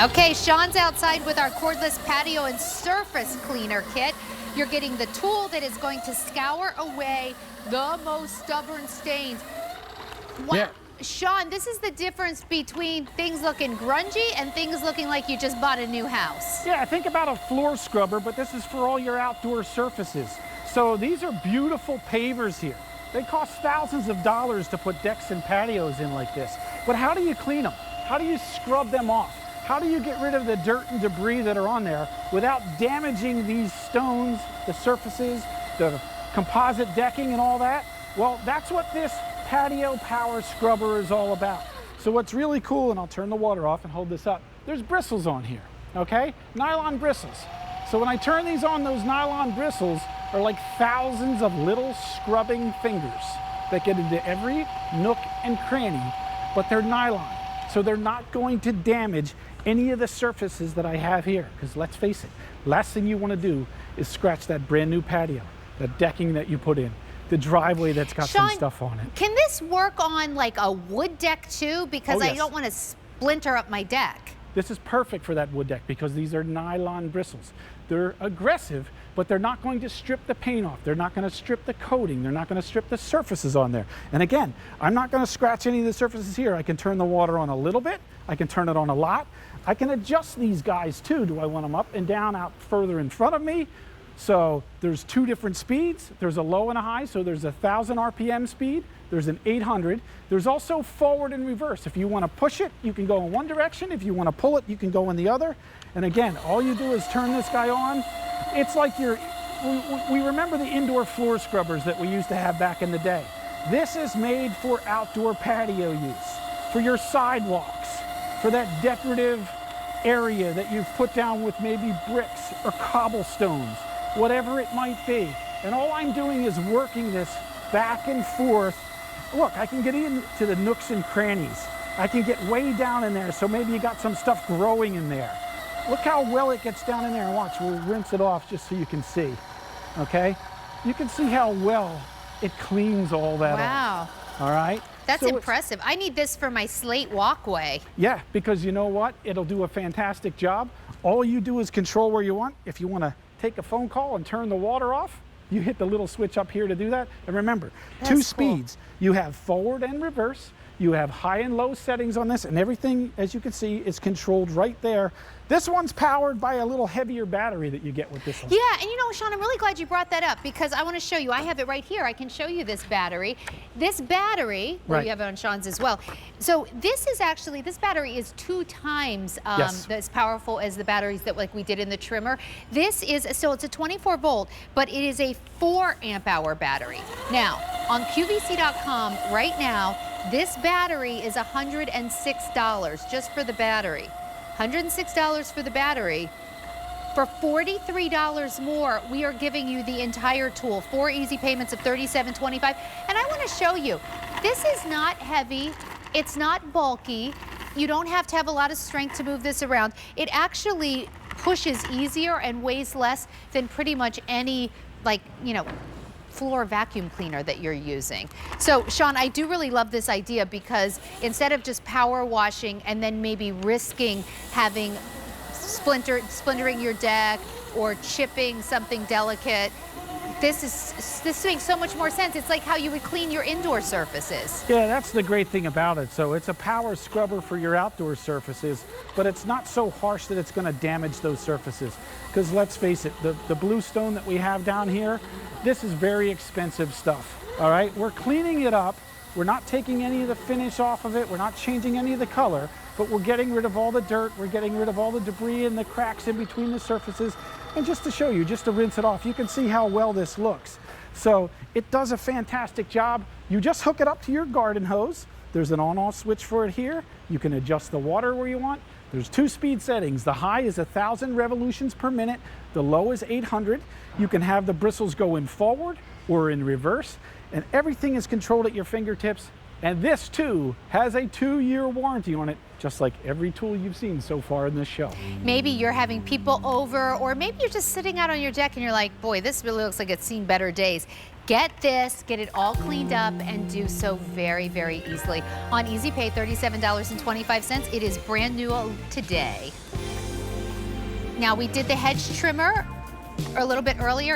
Okay, Sean's outside with our cordless patio and surface cleaner kit. You're getting the tool that is going to scour away the most stubborn stains. Wow. Yeah. Sean, this is the difference between things looking grungy and things looking like you just bought a new house. Yeah, think about a floor scrubber, but this is for all your outdoor surfaces. So these are beautiful pavers here. They cost thousands of dollars to put decks and patios in like this. But how do you clean them? How do you scrub them off? How do you get rid of the dirt and debris that are on there without damaging these stones, the surfaces, the composite decking and all that? Well, that's what this patio power scrubber is all about. So what's really cool, and I'll turn the water off and hold this up, there's bristles on here, okay? Nylon bristles. So when I turn these on, those nylon bristles are like thousands of little scrubbing fingers that get into every nook and cranny, but they're nylon. So they're not going to damage any of the surfaces that I have here, because let's face it, last thing you want to do is scratch that brand new patio, the decking that you put in, the driveway that's got Sean, some stuff on it. Can this work on like a wood deck too? Because yes. I don't want to splinter up my deck. This is perfect for that wood deck because these are nylon bristles. They're aggressive, but they're not going to strip the paint off. They're not going to strip the coating. They're not going to strip the surfaces on there. And again, I'm not going to scratch any of the surfaces here. I can turn the water on a little bit. I can turn it on a lot. I can adjust these guys too. Do I want them up and down, out further in front of me? So there's two different speeds. There's a low and a high. So there's 1,000 RPM speed. There's an 800. There's also forward and reverse. If you want to push it, you can go in one direction. If you want to pull it, you can go in the other. And again, all you do is turn this guy on. It's like we remember the indoor floor scrubbers that we used to have back in the day. This is made for outdoor patio use, for your sidewalks, for that decorative area that you've put down with maybe bricks or cobblestones, whatever it might be. And all I'm doing is working this back and forth. Look, I can get into the nooks and crannies. I can get way down in there, so maybe you got some stuff growing in there. Look how well it gets down in there. Watch, we'll rinse it off just so you can see, okay? You can see how well it cleans all that off. All right? That's impressive. I need this for my slate walkway. Yeah, because you know what? It'll do a fantastic job. All you do is control where you want. If you want to take a phone call and turn the water off, you hit the little switch up here to do that. And remember, two speeds. You have forward and reverse. You have high and low settings on this, and everything, as you can see, is controlled right there. This one's powered by a little heavier battery that you get with this one. Yeah, and you know, Sean, I'm really glad you brought that up because I want to show you. I have it right here. I can show you this battery. This battery, well, you have it on Sean's as well. So this is actually, this battery is 2 times as powerful as the batteries that like we did in the trimmer. This is, so it's a 24 volt, but it is a 4 amp hour battery. Now, on QVC.com right now, this battery is $106 just for the battery. $106 for the battery. For $43 more, we are giving you the entire tool. 4 easy payments of $37.25. And I want to show you, this is not heavy. It's not bulky. You don't have to have a lot of strength to move this around. It actually pushes easier and weighs less than pretty much any, like, you know, floor vacuum cleaner that you're using. So Sean, I do really love this idea because instead of just power washing and then maybe risking having splintering your deck or chipping something delicate, this makes so much more sense. It's like how you would clean your indoor surfaces. Yeah, that's the great thing about it. So it's a power scrubber for your outdoor surfaces, but it's not so harsh that it's going to damage those surfaces. Because let's face it, the blue stone that we have down here, this is very expensive stuff. All right, we're cleaning it up. We're not taking any of the finish off of it. We're not changing any of the color, but we're getting rid of all the dirt. We're getting rid of all the debris and the cracks in between the surfaces. And just to show you, just to rinse it off, you can see how well this looks. So it does a fantastic job. You just hook it up to your garden hose. There's an on-off switch for it here. You can adjust the water where you want. There's 2 speed settings. The high is 1,000 revolutions per minute. The low is 800. You can have the bristles go in forward or in reverse, and everything is controlled at your fingertips. And this too has a 2-year warranty on it, just like every tool you've seen so far in this show. Maybe you're having people over, or maybe you're just sitting out on your deck and you're like, boy, this really looks like it's seen better days. Get this, get it all cleaned up, and do so very, very easily. On Easy Pay, $37.25. It is brand new today. Now we did the hedge trimmer a little bit earlier.